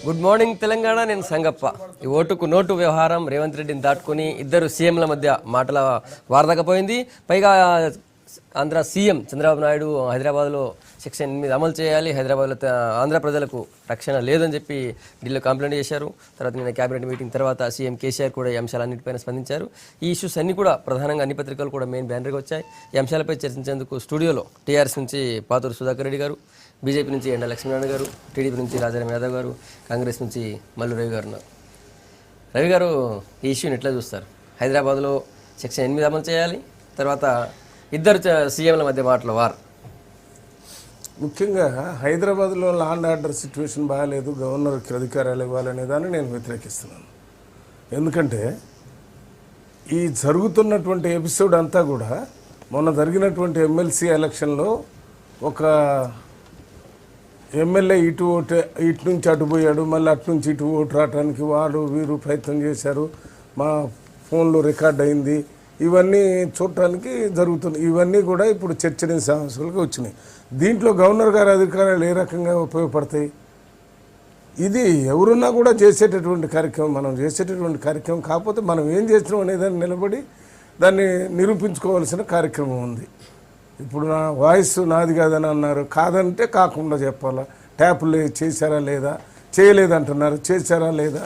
Good morning Telangana. నేను సంగప్ప. ఈ ఓటుకు నోటు వ్యవహారం రేవంత్ రెడ్డిని దాటుకుని ఇద్దరు సీఎంల మధ్య మాటల వారదకపోయింది. పైగా ఆంధ్ర సీఎం చంద్రబాబు నాయుడు హైదరాబాద్లో సెక్షన్ 8 అమలు చేయాలి, హైదరాబాద్లో ఆంధ్ర ప్రజలకు రక్షణ లేదని చెప్పి ఢిల్లీలో కంప్లైంట్ చేశారు. తర్వాత నిన్న క్యాబినెట్ మీటింగ్ తర్వాత సీఎం కేసీఆర్ కూడా ఈ అంశాలన్నింటిపైన స్పందించారు. ఈ ఇష్యూస్ అన్ని కూడా ప్రధానంగా అన్ని పత్రికలు కూడా మెయిన్ బ్యానర్గా వచ్చాయి. ఈ అంశాలపై చర్చించేందుకు స్టూడియోలో టీఆర్ఎస్ నుంచి పాతూరు సుధాకర్ రెడ్డి గారు, బీజేపీ నుంచి ఎండ లక్ష్మీనారాయణ గారు, టీడీపీ నుంచి రాజారాం యాదవ్ గారు, కాంగ్రెస్ నుంచి మల్లు రవి గారు ఉన్నారు. రవి గారు, ఈ ఇష్యూని ఎట్లా చూస్తారు? హైదరాబాద్లో సెక్షన్ 8 అమలు చేయాలి, తర్వాత ఇద్దరు సీఎంల మధ్య మాటల వార్. ముఖ్యంగా హైదరాబాద్లో లా అండ్ ఆర్డర్ సిచ్యువేషన్ బాగాలేదు, గవర్నర్కి అధికారాలు ఇవ్వాలనే దాన్ని నేను వ్యతిరేకిస్తున్నాను. ఎందుకంటే ఈ జరుగుతున్నటువంటి ఎపిసోడ్ అంతా కూడా మొన్న జరిగినటువంటి ఎమ్మెల్సీ ఎలక్షన్లో ఒక ఎమ్మెల్యే ఇటు నుంచి అటు పోయాడు, మళ్ళీ అటు నుంచి ఇటు ఓటు రావడానికి వారు వీరు ప్రయత్నం చేశారు, మా ఫోన్లో రికార్డ్ అయింది, ఇవన్నీ చూడటానికి జరుగుతుంది. ఇవన్నీ కూడా ఇప్పుడు చర్చనీయాంశాలుగా వచ్చినాయి. దీంట్లో గవర్నర్ గారి అధికారాలు ఏ రకంగా ఉపయోగపడతాయి? ఇది ఎవరున్నా కూడా చేసేటటువంటి కార్యక్రమం, మనం చేసేటటువంటి కార్యక్రమం. కాకపోతే మనం ఏం చేసినాం అనేదాన్ని నిలబడి దాన్ని నిరూపించుకోవాల్సిన కార్యక్రమం ఉంది. ఇప్పుడు నా వాయిస్ నాది కాదని అన్నారు, కాదంటే కాకుండా చెప్పాలా. ట్యాపులు చేశారా లేదా, చేయలేదంటున్నారు, చేశారా లేదా,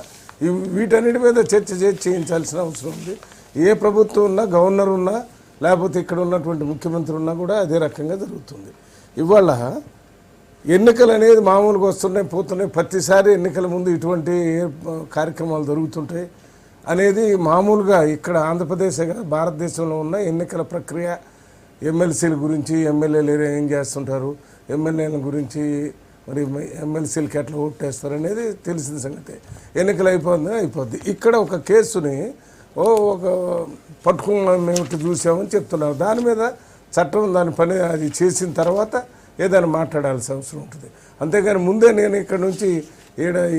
వీటన్నిటి మీద చర్చ చేయించాల్సిన అవసరం ఉంది. ఏ ప్రభుత్వం ఉన్నా, గవర్నర్ ఉన్నా, లేకపోతే ఇక్కడ ఉన్నటువంటి ముఖ్యమంత్రి ఉన్నా కూడా అదే రకంగా జరుగుతుంది. ఇవాళ ఎన్నికలు అనేది మామూలుగా వస్తున్నాయి పోతున్నాయి, ప్రతిసారి ఎన్నికల ముందు ఇటువంటి కార్యక్రమాలు జరుగుతుంటాయి అనేది మామూలుగా ఇక్కడ ఆంధ్రప్రదేశ్ భారతదేశంలో ఉన్న ఎన్నికల ప్రక్రియ. ఎమ్మెల్సీల గురించి ఎమ్మెల్యేలు ఏం చేస్తుంటారు, ఎమ్మెల్యేల గురించి మరి ఎమ్మెల్సీలకి ఎట్లా ఓటేస్తారు అనేది తెలిసిన సంగతి. ఎన్నికలు అయిపోద్ది. ఇక్కడ ఒక కేసుని ఒక పట్టుకున్న మేము చూసామని చెప్తున్నారు. దాని మీద చట్టం దాని పని అది చేసిన తర్వాత ఏదైనా మాట్లాడాల్సిన అవసరం ఉంటుంది. అంతేగాని ముందే నేను ఇక్కడ నుంచి ఈ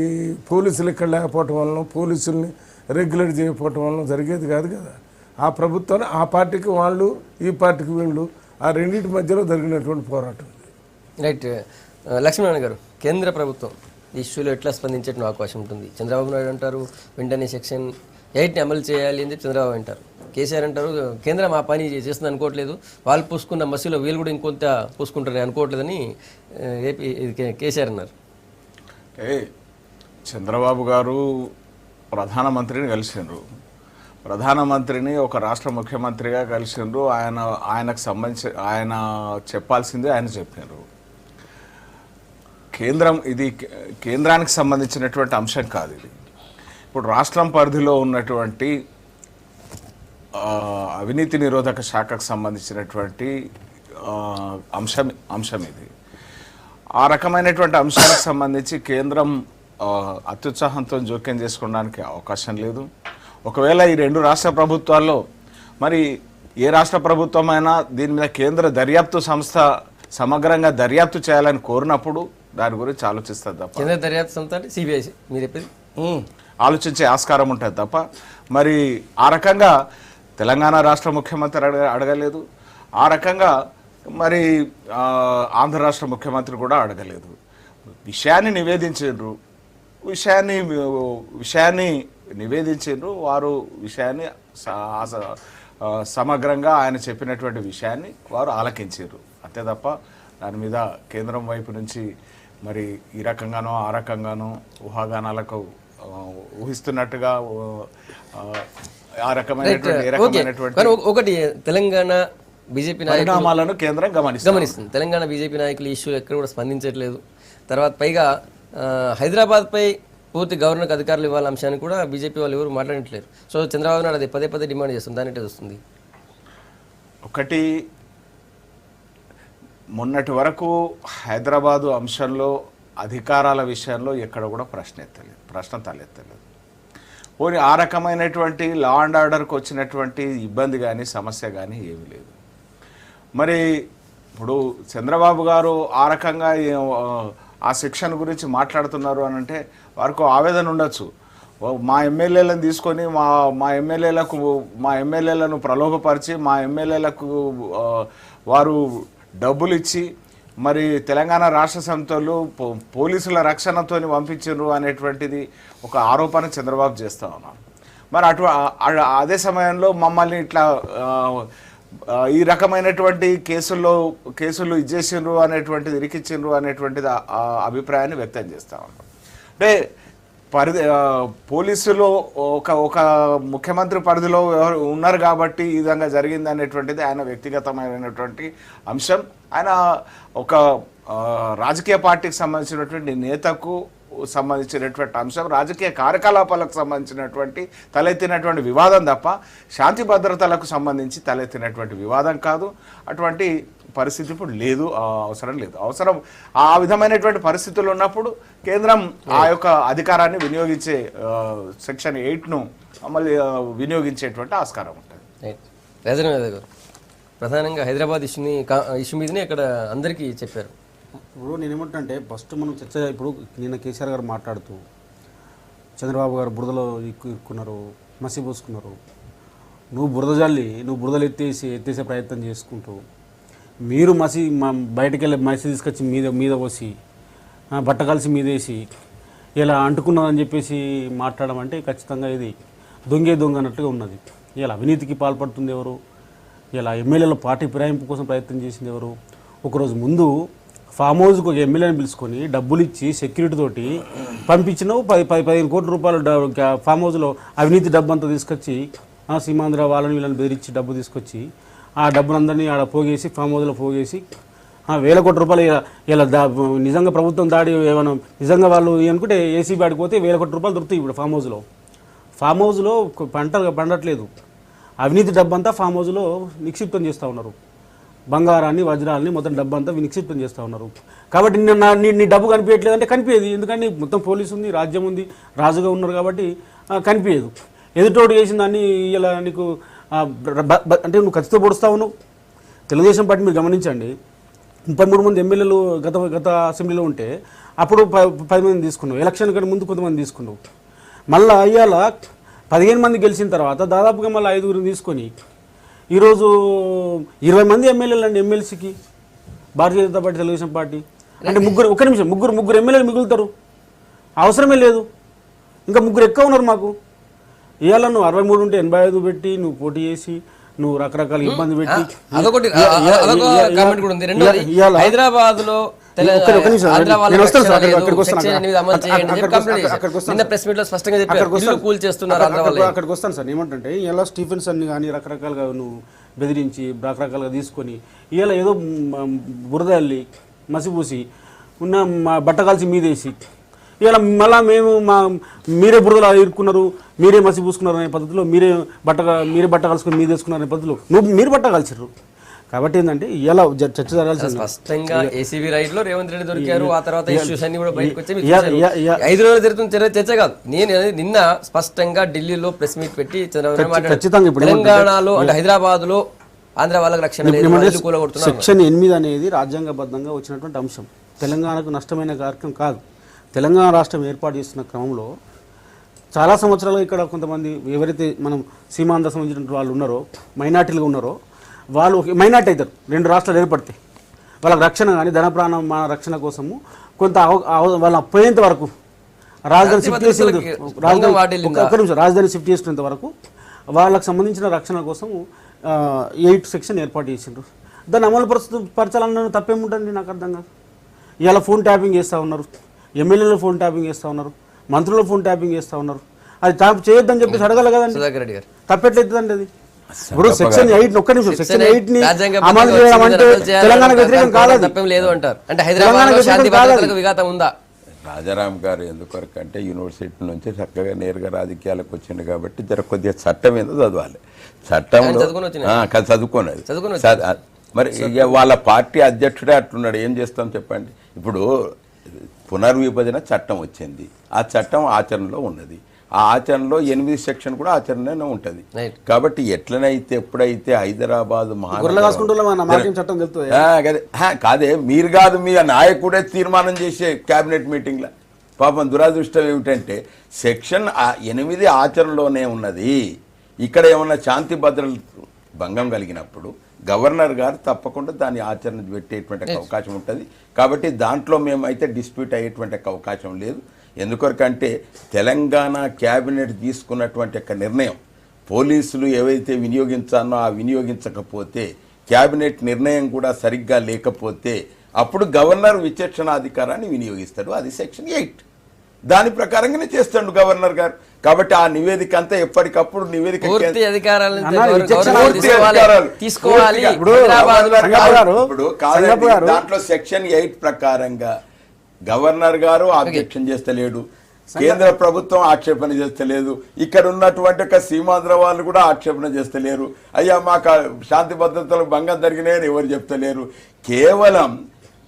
పోలీసులు ఇక్కడ లేకపోవటం వలన, పోలీసుల్ని రెగ్యులేట్ చేయకపోవటం వలన జరిగేది కాదు కదా. ఆ ప్రభుత్వాన్ని ఆ పార్టీకి వాళ్ళు, ఈ పార్టీకి వీళ్ళు, ఆ రెండింటి మధ్యలో జరిగినటువంటి పోరాటం. రైట్. లక్ష్మీనారాయణ గారు, కేంద్ర ప్రభుత్వం ఇష్యూలో ఎట్లా స్పందించేట అవకాశం ఉంటుంది? చంద్రబాబు నాయుడు అంటారు వెంటనే సెక్షన్ 8 అమలు చేయాలి అని చెప్పి చంద్రబాబు అంటారు. కేసీఆర్ అంటారు కేంద్రం ఆ పని చేస్తుంది అనుకోవట్లేదు, వాళ్ళు పూసుకున్న మసీలో వీళ్ళు కూడా ఇంకొంత పూసుకుంటారని అనుకోవట్లేదని కేసీఆర్ అన్నారు. చంద్రబాబు గారు ప్రధానమంత్రిని కలిసిండ్రు, ప్రధానమంత్రిని ఒక రాష్ట్ర ముఖ్యమంత్రిగా కలిసిండ్రు. ఆయనకు సంబంధించి ఆయన చెప్పాల్సిందే ఆయన చెప్పినారు. ఇది కేంద్రానికి సంబంధించినటువంటి అంశం కాదు. ఇది ఇప్పుడు రాష్ట్రం పరిధిలో ఉన్నటువంటి అవినీతి నిరోధక శాఖకు సంబంధించినటువంటి అంశం ఇది. ఆ రకమైనటువంటి అంశానికి సంబంధించి కేంద్రం అత్యుత్సాహంతో జోక్యం చేసుకోవడానికి అవకాశం లేదు. ఒకవేళ ఈ రెండు రాష్ట్ర ప్రభుత్వాల్లో మరి ఏ రాష్ట్ర ప్రభుత్వమైనా దీని మీద కేంద్ర దర్యాప్తు సంస్థ సమగ్రంగా దర్యాప్తు చేయాలని కోరినప్పుడు దాని గురించి ఆలోచిస్తుంది తప్ప, కేంద్ర దర్యాప్తు సంస్థ అంటే సిబిఐ మీరు చెప్పేది, ఆలోచించే ఆస్కారం ఉంటుంది తప్ప మరి ఆ రకంగా తెలంగాణ రాష్ట్ర ముఖ్యమంత్రి అడగలేదు, ఆ రకంగా మరి ఆంధ్ర రాష్ట్ర ముఖ్యమంత్రి కూడా అడగలేదు. విషయాన్ని నివేదించారు వారు. విషయాన్ని సమగ్రంగా ఆయన చెప్పినటువంటి విషయాన్ని వారు ఆలకించారు అంతే తప్ప దాని మీద కేంద్రం వైపు నుంచి మరి ఈ రకంగానో ఆ రకంగానో ఊహాగానాలకు ఊహిస్తున్నట్టుగా ఆ రకమైనటువంటి ఒకటి తెలంగాణ బీజేపీ పరిణామాలను కేంద్రం గమనిస్తుంది. తెలంగాణ బీజేపీ నాయకులు ఇష్యూ ఎక్కడ కూడా స్పందించట్లేదు. తర్వాత పైగా హైదరాబాద్పై పూర్తి గవర్నర్కి అధికారులు ఇవ్వాల అంశాన్ని కూడా బీజేపీ వాళ్ళు ఎవరు మాట్లాడట్లేరు. సో చంద్రబాబు నాయుడు అది పదే డిమాండ్ చేస్తుంది. దాని ఎట్లా వస్తుంది? ఒకటి, మొన్నటి వరకు హైదరాబాదు అంశంలో అధికారాల విషయంలో ఎక్కడ కూడా ప్రశ్న తలెత్తలేదు. పోనీ ఆ రకమైనటువంటి లా అండ్ ఆర్డర్కి వచ్చినటువంటి ఇబ్బంది కానీ సమస్య కానీ ఏమీ లేదు. మరి ఇప్పుడు చంద్రబాబు గారు ఆ రకంగా ఆ సెక్షన్ గురించి మాట్లాడుతున్నారు అని అంటే వారికి ఆవేదన ఉండొచ్చు. మా ఎమ్మెల్యేలను తీసుకొని మా ఎమ్మెల్యేలను ప్రలోభపరిచి మా ఎమ్మెల్యేలకు వారు డబ్బులు ఇచ్చి మరి తెలంగాణ రాష్ట్ర సమితులు పోలీసుల రక్షణతో పంపించారు అనేటువంటిది ఒక ఆరోపణ చంద్రబాబు చేస్తూ ఉన్నారు. మరి అదే సమయంలో మమ్మల్ని ఇట్లా ఈ రకమైనటువంటి కేసులు ఇచ్చేసిండ్రు అనేటువంటిది ఇరికిచ్చిండ్రు అనేటువంటిది అభిప్రాయాన్ని వ్యక్తం చేస్తూ ఉన్నారు. అంటే పోలీసులు ఒక ముఖ్యమంత్రి పరిధిలో ఉన్నారు కాబట్టి ఈ విధంగా జరిగింది అనేటువంటిది ఆయన వ్యక్తిగతమైనటువంటి అంశం. ఆయన ఒక రాజకీయ పార్టీకి సంబంధించినటువంటి నేతకు సంబంధించినటువంటి అంశం, రాజకీయ కార్యకలాపాలకు సంబంధించినటువంటి తలెత్తినటువంటి వివాదం తప్ప శాంతి భద్రతలకు సంబంధించి తలెత్తినటువంటి వివాదం కాదు. అటువంటి పరిస్థితి ఇప్పుడు లేదు, అవసరం లేదు. అవసరం ఆ విధమైనటువంటి పరిస్థితులు ఉన్నప్పుడు కేంద్రం ఆ యొక్క అధికారాన్ని వినియోగించే సెక్షన్ 8ను మళ్ళీ వినియోగించేటువంటి ఆస్కారం ఉంటుంది. ప్రధానంగా హైదరాబాద్ ఇష్యూ మీదనే ఇక్కడ అందరికీ చెప్పారు. ఇప్పుడు నేనేమంటే ఫస్ట్ మనం చర్చ, ఇప్పుడు నిన్న కేసీఆర్ గారు మాట్లాడుతూ చంద్రబాబు గారు బురదలో ఇరుక్కున్నారు, మసి పోసుకున్నారు, నువ్వు బురద జల్లి నువ్వు బురదలు ఎత్తేసే ప్రయత్నం చేసుకుంటూ మీరు బయటకు వెళ్ళి మసి తీసుకొచ్చి మీద పోసి బట్ట కలిసి మీదేసి ఇలా అంటుకున్నదని చెప్పేసి మాట్లాడడం అంటే ఖచ్చితంగా ఇది దొంగ అన్నట్టుగా ఉన్నది. ఇలా అవినీతికి పాల్పడుతుంది ఎవరు? ఇలా ఎమ్మెల్యేల పార్టీ ఫిరాయింపు కోసం ప్రయత్నం చేసింది ఎవరు? ఒకరోజు ముందు ఫామ్ హౌస్కి ఒక ఎమ్మెల్యేని పిలుచుకొని డబ్బులు ఇచ్చి సెక్యూరిటీ తోటి పంపించినావు. 15 కోట్ల రూపాయలు ఫామ్ హౌస్లో అవినీతి డబ్బు అంతా తీసుకొచ్చి సీమాంధ్ర వీళ్ళని బెదిరించి డబ్బు తీసుకొచ్చి ఆ డబ్బులందరినీ ఆడ పోగేసి ఫామ్ హౌస్లో పోగేసి 1,000 కోట్ల రూపాయలు ఇలా నిజంగా ప్రభుత్వం దాడి ఏమైనా నిజంగా వాళ్ళు అనుకుంటే ఏసీ బాడికి పోతే 1,000 కోట్ల రూపాయలు దొరుకుతాయి. ఇప్పుడు ఫామ్ హౌస్లో పండట్లేదు. అవినీతి డబ్బంతా ఫామ్ హౌస్లో నిక్షిప్తం చేస్తూ ఉన్నారు. బంగారాన్ని వజ్రాలని మొత్తం డబ్బు అంతా నిక్షిప్తం చేస్తూ ఉన్నారు. కాబట్టి నీ డబ్బు కనిపించట్లేదు అంటే కనిపించదు. ఎందుకంటే మొత్తం పోలీసు ఉంది, రాజ్యం ఉంది, రాజుగా ఉన్నారు కాబట్టి కనిపించదు. ఎదుటోడు చేసిన దాన్ని ఇలా నీకు అంటే నువ్వు ఖచ్చితంగా పొడుస్తావు. నువ్వు తెలుగుదేశం పార్టీ మీరు గమనించండి, 33 మంది ఎమ్మెల్యేలు గత అసెంబ్లీలో ఉంటే అప్పుడు 10 మంది తీసుకున్నావు. ఎలక్షన్ కంటే ముందు కొంతమంది తీసుకున్నావు. మళ్ళీ ఇవాళ 15 మంది గెలిచిన తర్వాత దాదాపుగా మళ్ళీ 5గురిని తీసుకొని ఈరోజు 20 మంది ఎమ్మెల్యేలు అండి ఎమ్మెల్సీకి భారతీయ జనతా పార్టీ తెలుగుదేశం పార్టీ అంటే ముగ్గురు ఎమ్మెల్యేలు మిగులుతారు. అవసరమే లేదు. ఇంకా ముగ్గురు ఎక్కువ ఉన్నారు మాకు. ఇవాళ నువ్వు 63 ఉంటే 85 పెట్టి నువ్వు పోటీ చేసి నువ్వు రకరకాల ఇబ్బంది పెట్టి హైదరాబాద్ లో అక్కడికి వస్తాను సార్. ఏమంటే ఇలా స్టీఫెన్స్ అన్ని కానీ రకరకాలుగా నువ్వు బెదిరించి రకరకాలుగా తీసుకొని ఇలా ఏదో బురద అల్లి మసిపూసి ఉన్న బట్ట కాల్చి మీదేసి ఇలా మళ్ళీ మీరే బురదలు ఇరుక్కున్నారు, మీరే మసి పూసుకున్నారు అనే పద్ధతిలో మీరే బట్ట కలుసుకొని మీరు వేసుకున్నారు అనే పద్ధతిలో మీరు బట్ట కలిసిర్రు. కాబట్టి ఏంటంటే ఇలా చర్చ జరగాల్సింది. స్పష్టంగా ఏసీబీ రైడ్ లో రేవంత్ రెడ్డి దొరికారు. ఆ తర్వాత ఇష్యూస్ అన్ని కూడా బయటకు వచ్చి 5 రోజులు జరుగుతున్న చర్చ కాదు. నేను నిన్న స్పష్టంగా ఢిల్లీలో ప్రెస్ మీట్ పెట్టి ఖచ్చితంగా తెలంగాణలో అంటే హైదరాబాద్ లో ఆంధ్ర వాళ్ళకి రక్షణ సెక్షన్ 8 అనేది రాజ్యాంగబద్ధంగా వచ్చినటువంటి అంశం. తెలంగాణకు నష్టమైన కార్యక్రమం కాదు. తెలంగాణ రాష్ట్రం ఏర్పాటు చేస్తున్న క్రమంలో చాలా సంవత్సరాలుగా ఇక్కడ కొంతమంది ఎవరైతే మనం సీమాంధ్ర సంబంధించిన వాళ్ళు ఉన్నారో, మైనార్టీలుగా ఉన్నారో, వాళ్ళు మైనార్టీ అవుతారు. 2 రాష్ట్రాలు ఏర్పడతాయి. వాళ్ళకి రక్షణ కానీ ధన ప్రాణ రక్షణ కోసము కొంత వాళ్ళ పోయేంత వరకు రాజధాని షిఫ్ట్ చేసుకునేంత వరకు వాళ్ళకి సంబంధించిన రక్షణ కోసము 8 సెక్షన్ ఏర్పాటు చేసిండ్రు. దాన్ని అమలు పరచాలన్న తప్పేముంటుంది నాకు అర్థం కాదు. ఇలా ఫోన్ ట్యాపింగ్ చేస్తూ ఉన్నారు, ఎమ్మెల్యేలు ఫోన్ ట్యాపింగ్ చేస్తూ ఉన్నారు, మంత్రులు ఫోన్ ట్యాపింగ్ చేస్తూ ఉన్నారు. అది చేయొద్దని చెప్పేసి అడగాలి కదండి. తప్పెట్లయితుందండి అది. ఇప్పుడు సెక్షన్ 8 ఒక్క నిమిషం, సెక్షన్ 8 ని అమలు చేయడం అంటే తెలంగాణ వ్యతిరేకం కాదు. రాజారాం గారు ఎందుకొరకు అంటే యూనివర్సిటీ నుంచి చక్కగా నేరుగా రాజకీయాలకు వచ్చింది కాబట్టి కొద్దిగా చట్టం ఏదో చదవాలి. చట్టంలో చదువుకోనది మరి ఇక వాళ్ళ పార్టీ అధ్యక్షుడే అట్లున్నాడు. ఏం చేస్తాం చెప్పండి. ఇప్పుడు పునర్విభజన చట్టం వచ్చింది, ఆ చట్టం ఆచరణలో ఉన్నది. ఆ ఆచరణలో 8 సెక్షన్ కూడా ఆచరణలో ఉంటుంది. కాబట్టి ఎట్లనైతే ఎప్పుడైతే హైదరాబాద్ కాదే మీరు కాదు మీ నాయకుడే తీర్మానం చేసే క్యాబినెట్ మీటింగ్లో పాపం దురదృష్టం ఏమిటంటే సెక్షన్ 8 ఆచరణలోనే ఉన్నది. ఇక్కడ ఏమన్నా శాంతి భద్రతలు భంగం కలిగినప్పుడు గవర్నర్ గారు తప్పకుండా దాన్ని ఆచరణ పెట్టేటువంటి అవకాశం ఉంటుంది. కాబట్టి దాంట్లో మేమైతే డిస్ప్యూట్ అయ్యేటువంటి అవకాశం లేదు. ఎందుకంటే తెలంగాణ క్యాబినెట్ తీసుకున్నటువంటి ఒక నిర్ణయం పోలీసులు ఏవైతే వినియోగించానో ఆ వినియోగించకపోతే, క్యాబినెట్ నిర్ణయం కూడా సరిగ్గా లేకపోతే అప్పుడు గవర్నర్ విచక్షణాధికారాన్ని వినియోగిస్తాడు. అది సెక్షన్ 8 దాని ప్రకారంగానే చేస్తాడు గవర్నర్ గారు. కాబట్టి ఆ నివేదిక అంతా ఎప్పటికప్పుడు నివేదిక దాంట్లో సెక్షన్ 8 ప్రకారంగా గవర్నర్ గారు ఆబ్జెక్షన్ చేస్తలేడు, కేంద్ర ప్రభుత్వం ఆక్షేపణ చేస్తలేదు, ఇక్కడ ఉన్నటువంటి ఒక సీమాంధ్ర వాళ్ళు కూడా ఆక్షేపణ చేస్తలేరు. అయ్యా మాకు శాంతి భద్రతలకు భంగం జరిగినాయని ఎవరు చెప్తలేరు. కేవలం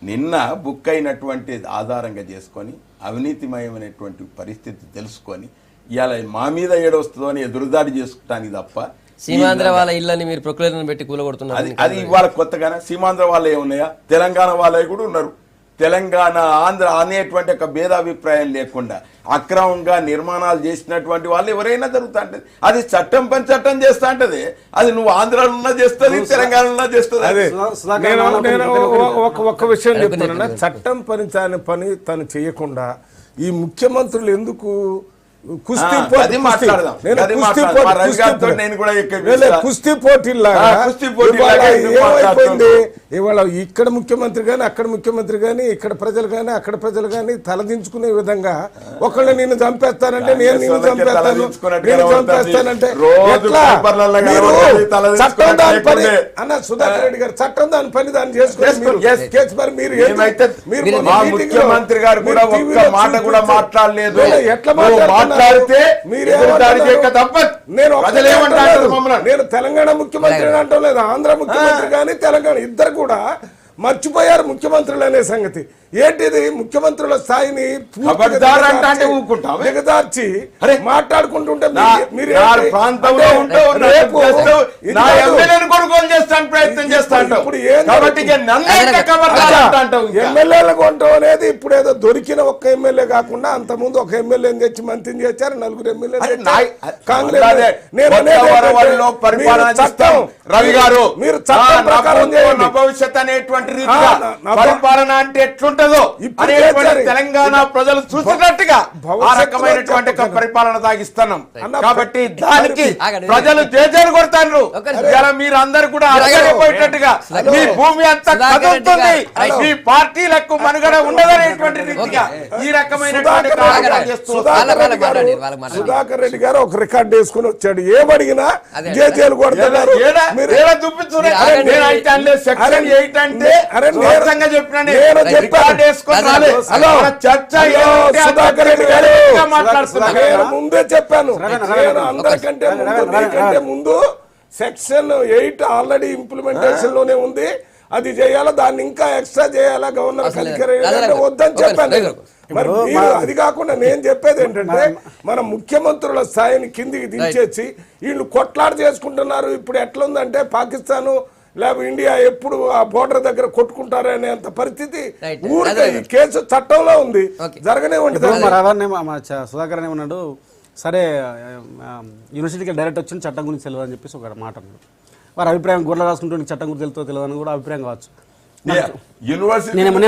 నిన్న బుక్ అయినటువంటి ఆధారంగా చేసుకొని అవినీతిమయమైనటువంటి పరిస్థితి తెలుసుకొని ఇవాళ మా మీద ఏడొస్తుందో అని ఎదురుదాడి చేసుకోవటానికి తప్ప సీమాంధ్ర వాళ్ళ ఇళ్ళని మీరు ప్రొక్లేషన్ పెట్టి కూలగొడుతున్నారు. అది ఇవాళ కొత్తగానే సీమాంధ్ర వాళ్ళే ఉన్నాయా, తెలంగాణ వాళ్ళే కూడా ఉన్నారు. తెలంగాణ ఆంధ్ర అనేటువంటి ఒక భేదాభిప్రాయం లేకుండా అక్రమంగా నిర్మాణాలు చేసినటువంటి వాళ్ళు ఎవరైనా జరుగుతూ ఉంటుంది. అది చట్టం పని చట్టం చేస్తా ఉంటది. అది నువ్వు ఆంధ్రాలో చేస్తుంది, తెలంగాణలో చేస్తుంది. నేను ఒక విషయం చెప్తున్నా, చట్టం పని తను చేయకుండా ఈ ముఖ్యమంత్రులు ఎందుకు కుస్తీ పోటీలాగా ఇవాళ ఇక్కడ ముఖ్యమంత్రి గాని అక్కడ ముఖ్యమంత్రి గాని ఇక్కడ ప్రజలు గాని అక్కడ ప్రజలు గాని తలదించుకునే విధంగా ఒకళ్ళు నేను చంపేస్తానంటే నేను నిన్ను చంపేస్తానంటే చట్టం దాని పని అన్న సుధాకర్ రెడ్డి గారు చట్టం దాని పని దాన్ని చేసుకుని మీరు ముఖ్యమంత్రి గారు కూడా ఒక్క మాట కూడా మాట్లాడలేదు. ఎట్లా నేను తెలంగాణ ముఖ్యమంత్రి అంటాం లేదు, ఆంధ్ర ముఖ్యమంత్రి కానీ తెలంగాణ ఇద్దరు కూడా మర్చిపోయారు ముఖ్యమంత్రులు అనే సంగతి. ఏంటిది ముఖ్యమంత్రుల స్థాయిని దిగదార్చి మాట్లాడుకుంటుంటే ఎమ్మెల్యేలు కొంటాం అనేది ఇప్పుడు ఏదో దొరికిన ఒక్క ఎమ్మెల్యే కాకుండా అంత ముందు ఒక ఎమ్మెల్యేని తెచ్చి మంత్రిని చేశారు, 4 ఎమ్మెల్యేలు కాంగ్రెస్. రవి గారు మీరు చట్టం ప్రకారం భవిష్యత్ అనేటువంటి పరిపాలన అంటే ఎట్లుంటదో తెలంగాణ ప్రజలు చూసినట్టుగా ఆ రకమైనటువంటి పరిపాలన సాగిస్తున్నాం. కాబట్టి దానికి ప్రజలు జేజేలు కొడతారు. మీరు అందరు కూడా అడగపోయేటట్టుగా మీ భూమి అంతా కదులుతుంది, మీ పార్టీలకు మనుగడ ఉండదనేటువంటి రీతిగా ఈ రకమైనటువంటి సుధాకర్ రెడ్డి గారు ఒక రికార్డు వేసుకుని వచ్చాడు. ఏమడిగినా జేజేలు కొడుతున్నారు. ముందే చెప్పాను, అందరికంటే ముందు సెక్షన్ 8 ఆల్రెడీ ఇంప్లిమెంటేషన్ లోనే ఉంది. అది చేయాలా, దాన్ని ఇంకా ఎక్స్ట్రా చేయాలా, గవర్నర్ వద్దని చెప్పాను. మరి అది కాకుండా నేను చెప్పేది ఏంటంటే మన ముఖ్యమంత్రుల స్థాయిని కిందికి దించేసి వీళ్ళు కొట్లాట చేసుకుంటున్నారు. ఇప్పుడు ఎట్లుందంటే పాకిస్తాను లేకపోతే ఇండియా ఎప్పుడు ఆ బోర్డర్ దగ్గర కొట్టుకుంటారనే అంత పరిస్థితి ఊరికే ఈ కేసు చట్టంలో ఉంది, జరగనే ఉంటుంది. సుధాకర్ ఏమన్నాడు, సరే యూనివర్సిటీకి డైరెక్ట్ వచ్చిన చట్టం గురించి తెలియదు అని చెప్పేసి ఒక మాట అన్నాడు. వారి అభిప్రాయం గొర్రె రాసుకుంటూ చట్టం గురించి తెలుతో తెలియదు అని కూడా అభిప్రాయం కావచ్చు. నేనేమంటే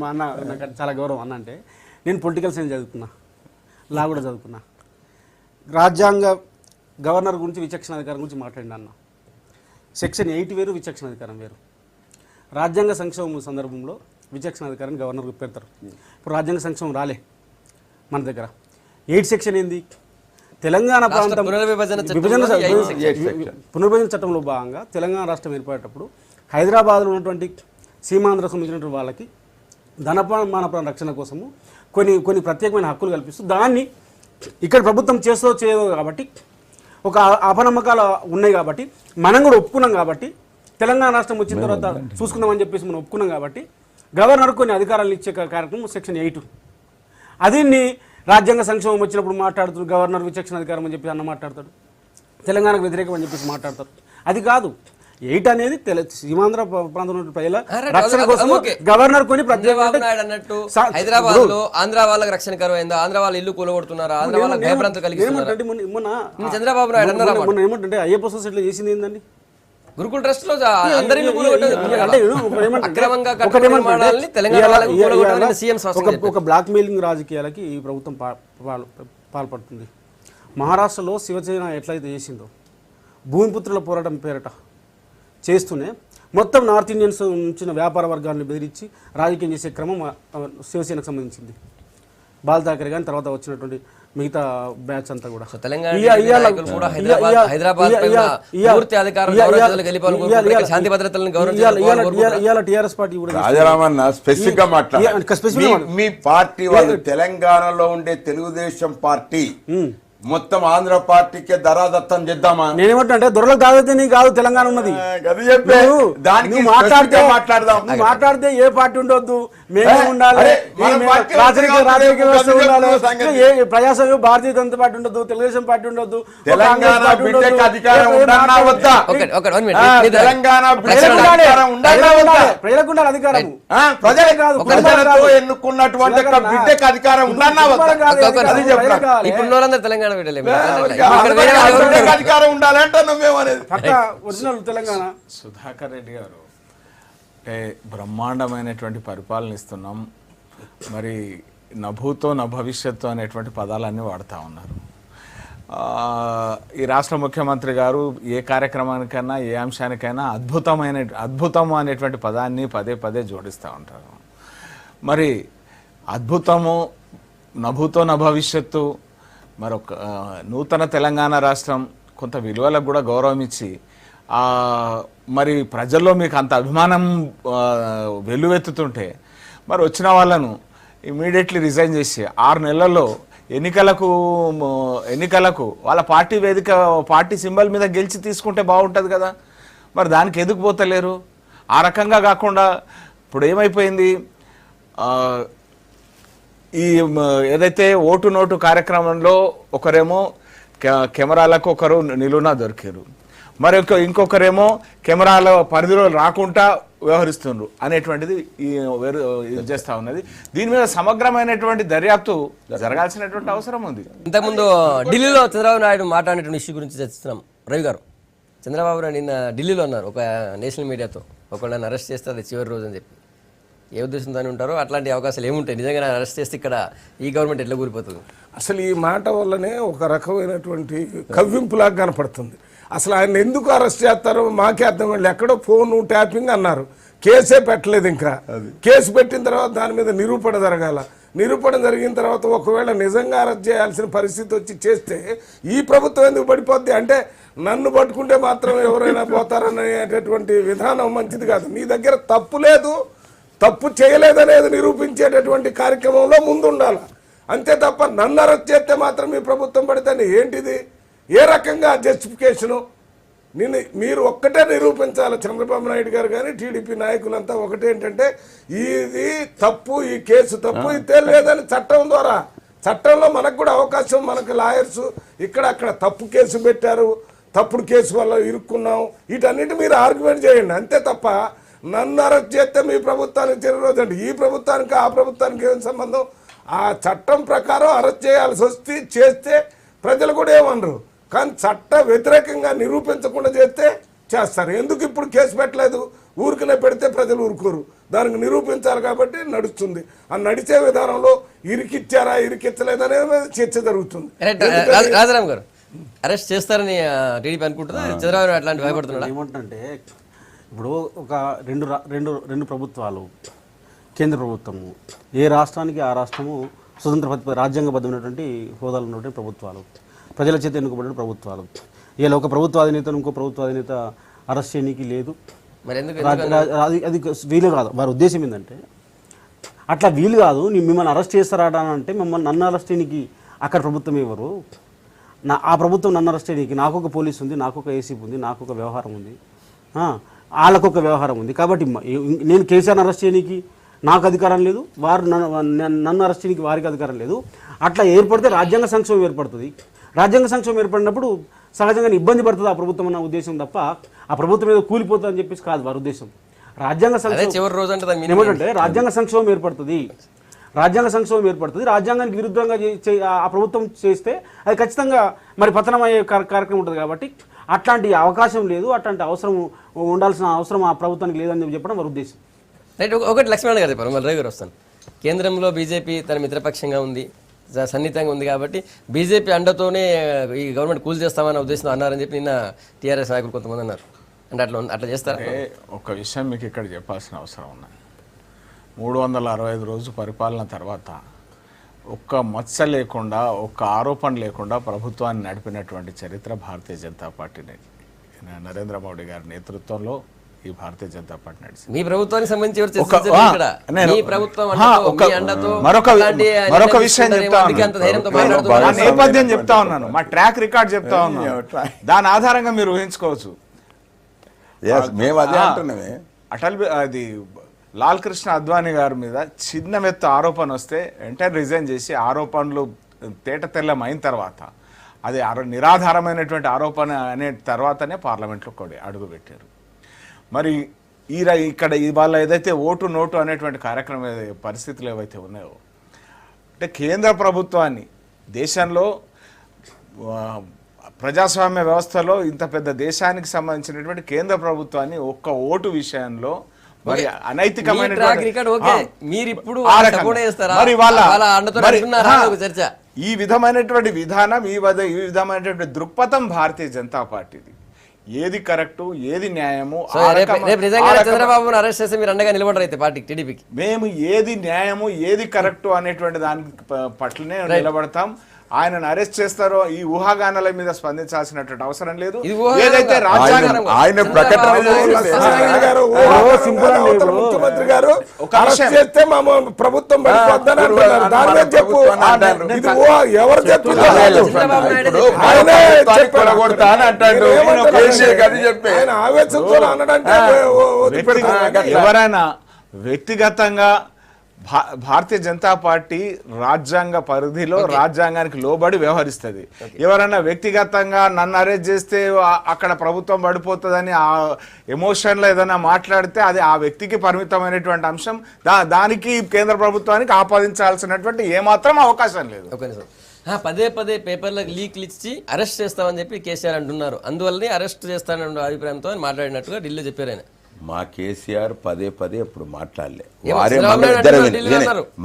మా అన్న నాకు చాలా గౌరవం అన్న అంటే, నేను పొలిటికల్ సైన్స్ చదువుకున్నా, లా కూడా చదువుకున్నా. రాజ్యాంగ గవర్నర్ గురించి విచక్షణాధికారం గురించి మాట్లాడిన అన్న. సెక్షన్ 8 వేరు, విచక్షణాధికారం వేరు. రాజ్యాంగ సంక్షేమం సందర్భంలో విచక్షణాధికారాన్ని గవర్నర్కి పెడతారు. ఇప్పుడు రాజ్యాంగ సంక్షేమం రాలే మన దగ్గర. 8 సెక్షన్ ఏంది? తెలంగాణ ప్రాంతం పునర్విభజన చట్టంలో భాగంగా తెలంగాణ రాష్ట్రం ఏర్పడేటప్పుడు హైదరాబాద్లో ఉన్నటువంటి సీమాంధ్రకు సంబంధించినటువంటి వాళ్ళకి ధనమాన రక్షణ కోసము కొన్ని ప్రత్యేకమైన హక్కులు కల్పిస్తూ దాన్ని ఇక్కడ ప్రభుత్వం చేయదు కాబట్టి ఒక అపనమ్మకాలు ఉన్నాయి కాబట్టి మనం కూడా ఒప్పుకున్నాం. కాబట్టి తెలంగాణ రాష్ట్రం వచ్చిన తర్వాత చూసుకుందామని చెప్పేసి మనం ఒప్పుకున్నాం. కాబట్టి గవర్నర్ కొన్ని అధికారాలు ఇచ్చే కార్యక్రమం సెక్షన్ 8. అదిన్ని రాజ్యాంగ సంక్షేమం వచ్చినప్పుడు మాట్లాడుతారు, గవర్నర్ విచక్షణ అధికారం అని చెప్పి అన్న మాట్లాడతాడు, తెలంగాణకు వ్యతిరేకం అని చెప్పేసి మాట్లాడతారు. అది కాదు, ఎయిట్ అనేది సీమాంధ్ర ప్రాంతంలో ప్రజల అరే, రక్షణ కోసం ఓకే. గవర్నర్ కొని చంద్రబాబు నాయుడు అన్నట్టు హైదరాబాద్ లో ఆంధ్ర వాళ్ళకి రక్షణ కరువైందా, ఆంధ్ర వాళ్ళ ఇల్లు కూలగొడుతున్నారా, ఆంధ్ర వాళ్ళకి భయభ్రాంతులు కలిగిస్తున్నారా? చంద్రబాబు నాయుడు అన్నారా? మొన్న ఏమంటే అయ్యప్ప సొసైటీలో చేసింది ఏందండి? గురుకుల ట్రస్ట్ లో అందరి ఇల్లు కూలగొట్టారు. అక్రమంగా కట్టిన నిర్మాణాలని తెలంగాణ వాళ్ళకి కూలగొట్టాలని సీఎం స్పష్టం ఒక బ్లాక్ మెయిలింగ్ రాజకీయాలకి ఈ ప్రభుత్వం పాల్పడుతుంది. మహారాష్ట్రలో శివసేన ఎట్లయితే చేసిందో భూమిపుత్రుల పోరాటం పేరట చేస్తూనే మొత్తం నార్త్ ఇండియన్స్ ఉంచిన వ్యాపార వర్గాన్ని బెదిరించి రాజకీయం చేసే క్రమం శివసేనకు సంబంధించింది. బాల్ ఠాకరే కానీ తర్వాత వచ్చినటువంటి మిగతా బ్యాచ్ అంతా కూడా తెలంగాణ నాయకులు కూడా హైదరాబాద్ పైన పూర్తి అధికారం శాంతి భద్రతలను ఇవాళ టీఆర్ఎస్ పార్టీ కూడా రాజారామన్న స్పెసిఫిక్ గా మాట్లాడారు. మీ పార్టీ వాళ్ళు తెలంగాణలో ఉండే తెలుగుదేశం పార్టీ మొత్తం ఆంధ్ర పార్టీకే ధరాదత్తం చేద్దామా? నేనేమంటే దొరలకు దాదాపు నీకు కాదు తెలంగాణ ఉన్నది. దానికి మాట్లాడితే ఏ పార్టీ ఉండొద్దు, మేమే ఉండాలి, ప్రజాస్వామ్య భారతీయ జనతా పార్టీ ఉండొద్దు, తెలుగుదేశం పార్టీ ఉండొద్దు, తెలంగాణ బిడ్డకు అధికారం ఉండాలా వద్దా? ప్రజలకు ఉండాలి అధికారం, ప్రజలే కాదు ప్రజలతో ఎన్నుకున్నటువంటి బిడ్డకు అధికారం ఉండాలా వద్దా? ఇప్పుడు తెలంగాణ అధికారం ఉండాలంటే నువ్వేమనేది ఒరిజినల్ తెలంగాణ. సుధాకర్ రెడ్డి గారు అంటే బ్రహ్మాండమైనటువంటి పరిపాలన ఇస్తున్నాం, మరి నభూతో నా భవిష్యత్తు అనేటువంటి పదాలన్నీ వాడుతూ ఉన్నారు. ఈ రాష్ట్ర ముఖ్యమంత్రి గారు ఏ కార్యక్రమానికైనా ఏ అంశానికైనా అద్భుతం అనేటువంటి పదాన్ని పదే పదే జోడిస్తూ ఉంటారు. మరి అద్భుతము, నభూతో నా భవిష్యత్తు, మరొక నూతన తెలంగాణ రాష్ట్రం, కొంత విలువలకు కూడా గౌరవం ఇచ్చి మరి ప్రజల్లో మీకు అంత అభిమానం వెల్లువెత్తుతుంటే మరి వచ్చిన వాళ్ళను ఇమీడియట్లీ రిజైన్ చేసి 6 నెలల్లో ఎన్నికలకు వాళ్ళ పార్టీ వేదిక పార్టీ సింబల్ మీద గెలిచి తీసుకుంటే బాగుంటుంది కదా. మరి దానికి ఎందుకు పోతలేరు? ఆ రకంగా కాకుండా ఇప్పుడు ఏమైపోయింది, ఈ ఏదైతే ఓటు నోటు కార్యక్రమంలో ఒకరేమో కెమెరాలకు ఒకరు నిలువునా దొరికారు, మరి ఇంకొకరేమో కెమెరాల పరిధిలో రాకుండా వ్యవహరిస్తున్నారు అనేటువంటిది ఇది చేస్తూ ఉన్నది. దీని మీద సమగ్రమైనటువంటి దర్యాప్తు జరగాల్సినటువంటి అవసరం ఉంది. ఇంతకుముందు ఢిల్లీలో చంద్రబాబు నాయుడు మాట్లాడినటువంటి ఇష్యూ గురించి చర్చిస్తున్నాం. రవి గారు, చంద్రబాబు నాయుడు నిన్న ఢిల్లీలో ఉన్నారు ఒక నేషనల్ మీడియాతో, ఒకళ్ళని అరెస్ట్ చేస్తే అది చివరి రోజు అని చెప్పి. ఏ ఉద్దేశంతో ఉంటారో అట్లాంటి అవకాశాలు ఏముంటాయి? నిజంగా అరెస్ట్ చేస్తే ఇక్కడ ఈ గవర్నమెంట్ ఎట్లా కూలిపోతుంది? అసలు ఈ మాట వల్లనే ఒక రకమైనటువంటి కవ్వింపులాగా కనపడుతుంది. అసలు ఆయన ఎందుకు అరెస్ట్ చేస్తారో మాకే అర్థం కాదు. ఎక్కడో ఫోన్ ట్యాపింగ్ అన్నారు, కేసే పెట్టలేదు. ఇంకా కేసు పెట్టిన తర్వాత దాని మీద నిరూపణ జరగాల. నిరూపణ జరిగిన తర్వాత ఒకవేళ నిజంగా అరెస్ట్ చేయాల్సిన పరిస్థితి వచ్చి చేస్తే ఈ ప్రభుత్వం ఎందుకు పడిపోద్ది? అంటే నన్ను పట్టుకుంటే మాత్రం ఎవరైనా పోతారనేటటువంటి విధానం మంచిది కాదు. నీ దగ్గర తప్పు లేదు, తప్పు చేయలేదనేది నిరూపించేటటువంటి కార్యక్రమంలో ముందుండాలి. అంతే తప్ప నన్ను అరెస్ట్ చేస్తే మాత్రం మీ ప్రభుత్వం పడితే ఏంటిది? ఏ రకంగా జస్టిఫికేషను? మీరు ఒక్కటే నిరూపించాలి. చంద్రబాబు నాయుడు గారు కానీ టీడీపీ నాయకులంతా ఒకటేంటంటే ఇది తప్పు, ఈ కేసు తప్పు, ఇది తెలియలేదని చట్టం ద్వారా, చట్టంలో మనకు కూడా అవకాశం, మనకు లాయర్స్ ఇక్కడ అక్కడ తప్పు కేసు పెట్టారు, తప్పుడు కేసు వల్ల ఇరుక్కున్నాం, వీటన్నిటి మీరు ఆర్గ్యుమెంట్ చేయండి. అంతే తప్ప నన్ను అరెస్ట్ చేస్తే మీ ప్రభుత్వానికి చిరరోజు అంటే ఈ ప్రభుత్వానికి ఆ ప్రభుత్వానికి ఏం సంబంధం? ఆ చట్టం ప్రకారం అరెస్ట్ చేయాల్సి వస్తే చేస్తే ప్రజలు కూడా ఏమనరు. కానీ చట్ట వ్యతిరేకంగా నిరూపించకుండా చేస్తే చేస్తారు. ఎందుకు ఇప్పుడు కేసు పెట్టలేదు? ఊరికనే పెడితే ప్రజలు ఊరుకోరు, దానికి నిరూపించాలి కాబట్టి నడుస్తుంది. ఆ నడిచే విధానంలో ఇరికిచ్చారా ఇరికిచ్చలేదనే చర్చ జరుగుతుంది. రాజారాం గారు, అరెస్ట్ చేస్తారని టీడీపీ అనుకుంటుందా? చంద్రబాబు అట్లాంటి భయపడుతున్నాడు. ఏమంటే ఇప్పుడు ఒక రెండు ప్రభుత్వాలు, కేంద్ర ప్రభుత్వము, ఏ రాష్ట్రానికి ఆ రాష్ట్రము స్వతంత్ర రాజ్యాంగబద్ధమైనటువంటి హోదాలు ఉన్నటువంటి ప్రభుత్వాలు, ప్రజల చేత ఎన్నుకోబడిన ప్రభుత్వాలు. ఇలా ఒక ప్రభుత్వ అధినేత ఇంకో ప్రభుత్వ అధినేత అరెస్ట్ చేయడానికి లేదు. అది వీలు కాదు. వారి ఉద్దేశం ఏంటంటే అట్లా వీలు కాదు, మిమ్మల్ని అరెస్ట్ చేస్తారా అంటే నన్ను అరెస్ట్ చేయడానికి అక్కడ ప్రభుత్వం ఎవరు? ఆ ప్రభుత్వం నన్ను అరెస్ట్ చేయడానికి నాకు ఒక పోలీసు ఉంది, నాకు ఒక ఏసీపీ ఉంది, నాకు ఒక వ్యవహారం ఉంది, వాళ్ళకొక వ్యవహారం ఉంది. కాబట్టి నేను కేసీఆర్ని అరెస్ట్ చేయడానికి నాకు అధికారం లేదు, వారు నన్ను అరెస్ట్ చేయడానికి వారికి అధికారం లేదు. అట్లా ఏర్పడితే రాజ్యాంగ సంక్షోభం ఏర్పడుతుంది. రాజ్యాంగ సంక్షోభం ఏర్పడినప్పుడు సహజంగా ఇబ్బంది పడుతుంది ఆ ప్రభుత్వం అన్న ఉద్దేశం తప్ప ఆ ప్రభుత్వం ఏదో కూలిపోతుంది అని చెప్పేసి కాదు వారి ఉద్దేశం. రాజ్యాంగ చివరి రోజు అంటే ఏమంటే రాజ్యాంగ సంక్షోభం ఏర్పడుతుంది, రాజ్యాంగానికి విరుద్ధంగా ఆ ప్రభుత్వం చేస్తే అది ఖచ్చితంగా మరి పతనం అయ్యే కార్యక్రమం ఉంటుంది. కాబట్టి అట్లాంటి అవకాశం లేదు, అట్లాంటి అవసరం ఉండాల్సిన అవసరం ఆ ప్రభుత్వానికి లేదని చెప్పడం వారి ఉద్దేశం. రైట్. ఒకటి లక్ష్మణ్ గారు చెప్పారు, మళ్ళీ రవి గారు వస్తాను. కేంద్రంలో బీజేపీ తన మిత్రపక్షంగా ఉంది, సన్నిహితంగా ఉంది కాబట్టి బీజేపీ అండతోనే ఈ గవర్నమెంట్ కూల్ చేస్తామన్న ఉద్దేశంతో అన్నారని చెప్పి నిన్న టీఆర్ఎస్ నాయకులు కొంతమంది అన్నారు. అంటే అట్లా చేస్తారా? ఒక విషయం మీకు ఇక్కడ చెప్పాల్సిన అవసరం ఉన్నది. 365 రోజు పరిపాలన తర్వాత ఒక్క మచ్చ లేకుండా, ఒక్క ఆరోపణ లేకుండా ప్రభుత్వాన్ని నడిపినటువంటి చరిత్ర భారతీయ జనతా పార్టీని, నరేంద్ర మోడీ గారి నేతృత్వంలో ఈ భారతీయ జనతా పార్టీ నడిచింది. మీ ప్రభుత్వానికి సంబంధించి మరొక విషయం చెప్తా ఉన్నాను, నేపథ్యం చెప్తా ఉన్నాను, మా ట్రాక్ రికార్డ్ చెప్తా ఉన్నాను, దాని ఆధారంగా మీరు ఊహించుకోవచ్చు. అది లాల్ కృష్ణ అద్వానీ గారి మీద చిన్న మెత్త ఆరోపణ వస్తే వెంటనే రిజైన్ చేసి ఆరోపణలు తేట తెల్లం అయిన తర్వాత అది నిరాధారమైనటువంటి ఆరోపణ అనే తర్వాతనే పార్లమెంట్లో అడుగు పెట్టారు. మరి ఇక్కడ ఇవాళ ఏదైతే ఓటు నోటు అనేటువంటి కార్యక్రమం పరిస్థితులు ఏవైతే ఉన్నాయో, అంటే కేంద్ర ప్రభుత్వాన్ని దేశంలో ప్రజాస్వామ్య వ్యవస్థలో ఇంత పెద్ద దేశానికి సంబంధించినటువంటి కేంద్ర ప్రభుత్వాన్ని ఒక్క ఓటు విషయంలో మరి అనైతికమైన ఈ విధమైనటువంటి విధానం, ఈ విధమైనటువంటి దృక్పథం భారతీయ జనతా పార్టీది. ఏది కరెక్టు, ఏది న్యాయము, చంద్రబాబు అరెస్ట్ చేస్తే మీరు అండగా నిలబడరు అయితే పార్టీకి, టీడీపీకి. మేము ఏది న్యాయము, ఏది కరెక్టు అనేటువంటి దానికి పట్లనే నిలబడతాం. ఆయనను అరెస్ట్ చేస్తారో ఈ ఊహాగానాల మీద స్పందించాల్సినటువంటి అవసరం లేదు. ఏదైతే ఆయన ప్రకటన ముఖ్యమంత్రి గారు చేస్తే మా ప్రభుత్వం పడిపోద్దని అంటున్నారు, దాని మీద చెప్పు. ఎవరు ఆయన ఆవేశంతో అనడంటే ఎవరైనా వ్యక్తిగతంగా భారతీయ జనతా పార్టీ రాజ్యాంగ పరిధిలో రాజ్యాంగానికి లోబడి వ్యవహరిస్తుంది. ఎవరైనా వ్యక్తిగతంగా నన్ను అరెస్ట్ చేస్తే అక్కడ ప్రభుత్వం పడిపోతుందని ఆ ఎమోషన్లో ఏదైనా మాట్లాడితే అది ఆ వ్యక్తికి పరిమితమైనటువంటి అంశం. దానికి కేంద్ర ప్రభుత్వానికి ఆపాదించాల్సినటువంటి ఏమాత్రం అవకాశం లేదు. పదే పేపర్లకు లీక్లు ఇచ్చి అరెస్ట్ చేస్తామని చెప్పి కేసీఆర్ అంటున్నారు. అందువల్లనే అరెస్ట్ చేస్తానన్న అభిప్రాయంతో మాట్లాడినట్టుగా ఢిల్లీ చెప్పారు ఆయన. మా కేసీఆర్ పదే ఎప్పుడు మాట్లాడలే,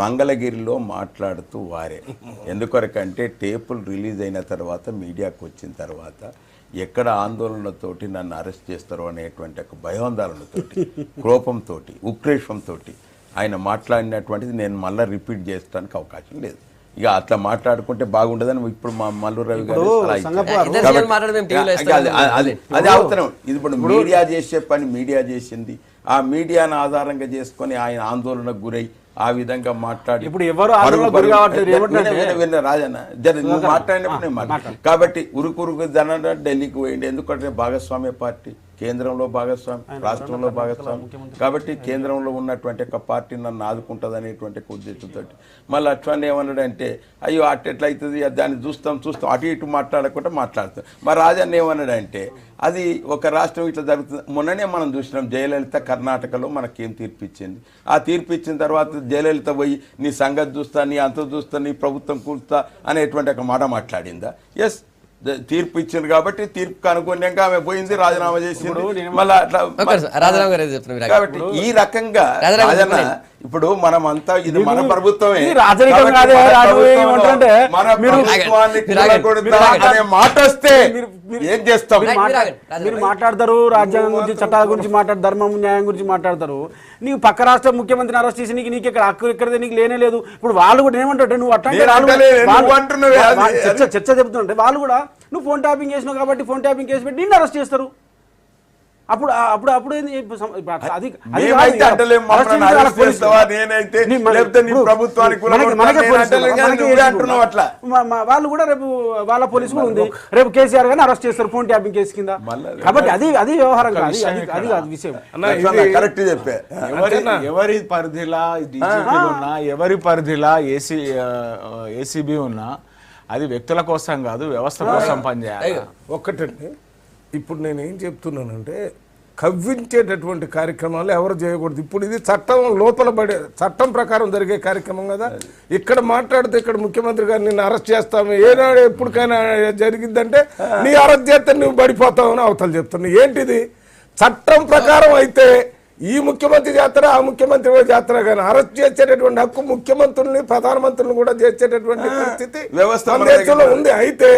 మంగళగిరిలో మాట్లాడుతూ వారే. ఎందుకొరకంటే టేపులు రిలీజ్ అయిన తర్వాత మీడియాకు వచ్చిన తర్వాత ఎక్కడ ఆందోళనతోటి నన్ను అరెస్ట్ చేస్తారో అనేటువంటి ఒక భయోందోళనతోటి, కోపంతో, ఉక్రేషంతో ఆయన మాట్లాడినటువంటిది నేను మళ్ళీ రిపీట్ చేయడానికి అవకాశం లేదు. ఇక అట్లా మాట్లాడుకుంటే బాగుండదని ఇప్పుడు మా మల్లు రవి గారు అది అవసరం. ఇది ఇప్పుడు మీడియా చేసే పని మీడియా చేసింది, ఆ మీడియాను ఆధారంగా చేసుకొని ఆయన ఆందోళనకు గురై ఆ విధంగా మాట్లాడి ఇప్పుడు ఎవరు రాజన్న నువ్వు మాట్లాడినప్పుడు నేను మాట్లాడు కాబట్టి ఉరుకురుకు జన ఢిల్లీకి పోయింది. ఎందుకంటే భాగస్వామ్య పార్టీ, కేంద్రంలో భాగస్వామి, రాష్ట్రంలో భాగస్వామి కాబట్టి కేంద్రంలో ఉన్నటువంటి ఒక పార్టీ నన్ను ఆదుకుంటుంది అనేటువంటి ఉద్దేశంతో మళ్ళీ అట్లా ఏమన్నాడంటే అయ్యో అట్టెట్లయితుంది దాన్ని చూస్తాం అటు ఇటు మాట్లాడకుండా మాట్లాడుతాం. మరి రాజన్న ఏమన్నాడంటే అది ఒక రాష్ట్రం ఇట్లా జరుగుతుంది. మొన్ననే మనం చూసినాం జయలలిత కర్ణాటకలో మనకేం తీర్పు ఇచ్చింది. ఆ తీర్పు ఇచ్చిన తర్వాత జయలలిత పోయి నీ సంగతి చూస్తా, నీ అంత చూస్తా, నీ ప్రభుత్వం కూల్స్తా అనేటువంటి ఒక మాట మాట్లాడిందా? ఎస్, తీర్పు ఇచ్చింది కాబట్టి తీర్పుకు అనుగుణంగా ఆమె పోయింది, రాజీనామా చేసింది. మళ్ళీ అట్లా కాబట్టి ఈ రకంగా రాజన్న ఇప్పుడు మనం అంతా ఇది మన ప్రభుత్వమే, మాట వస్తే ఏం చేస్తాం? మీరు మాట్లాడతారు రాజ్యాంగం గురించి, చట్టాల గురించి మాట్లాడతారు, ధర్మం న్యాయం గురించి మాట్లాడతారు. నీకు పక్క రాష్ట్ర ముఖ్యమంత్రిని అరెస్ట్ చేసి నీకు ఇక్కడ హక్కు ఎక్కడదే నీకు లేనే లేదు. ఇప్పుడు వాళ్ళు కూడా ఏమంటారు, నువ్వు అట్లా చర్చ చెబుతుంటే వాళ్ళు కూడా నువ్వు ఫోన్ ట్యాపింగ్ చేసినావు కాబట్టి ఫోన్ ట్యాపింగ్ కేసు పెట్టి నిన్ను అరెస్ట్ చేస్తారు. అప్పుడు అప్పుడు అప్పుడు వాళ్ళు కూడా రేపు వాళ్ళ పోలీసు కూడా ఉంది, రేపు కేసీఆర్ గారిని అరెస్ట్ చేస్తారు ఫోన్ ట్యాపింగ్ కేసు కింద. కాబట్టి అది వ్యవహారం కాదు, అది కాదు విషయం. కరెక్ట్ చెప్పే. ఎవరి పరిధిలా డీజీపీ ఉన్నా, ఎవరి పరిధిలా ఏసీబీ ఉన్నా, అది వ్యక్తుల కోసం కాదు, వ్యవస్థ కోసం పనిచేయాలి. ఒక్కటండి, ఇప్పుడు నేను ఏం చెప్తున్నానంటే కవ్వించేటటువంటి కార్యక్రమాలు ఎవరు చేయకూడదు. ఇప్పుడు ఇది చట్టం లోపల పడే చట్టం ప్రకారం జరిగే కార్యక్రమం కదా. ఇక్కడ మాట్లాడితే ఇక్కడ ముఖ్యమంత్రి గారు నిన్ను అరెస్ట్ చేస్తాము, ఏనాడు ఎప్పటికైనా జరిగిద్దంటే నీ అరెస్ట్ చేస్తే నువ్వు పడిపోతావని అవతలు చెప్తున్నావు. ఏంటిది? చట్టం ప్రకారం అయితే ఈ ముఖ్యమంత్రి చేస్తారా ఆ ముఖ్యమంత్రి చేస్తారా కానీ అరెస్ట్ చేసేటటువంటి హక్కు ముఖ్యమంత్రుల్ని ప్రధానమంత్రులను కూడా చేసేటటువంటి పరిస్థితి వ్యవస్థ మన దేశంలో ఉంది. అయితే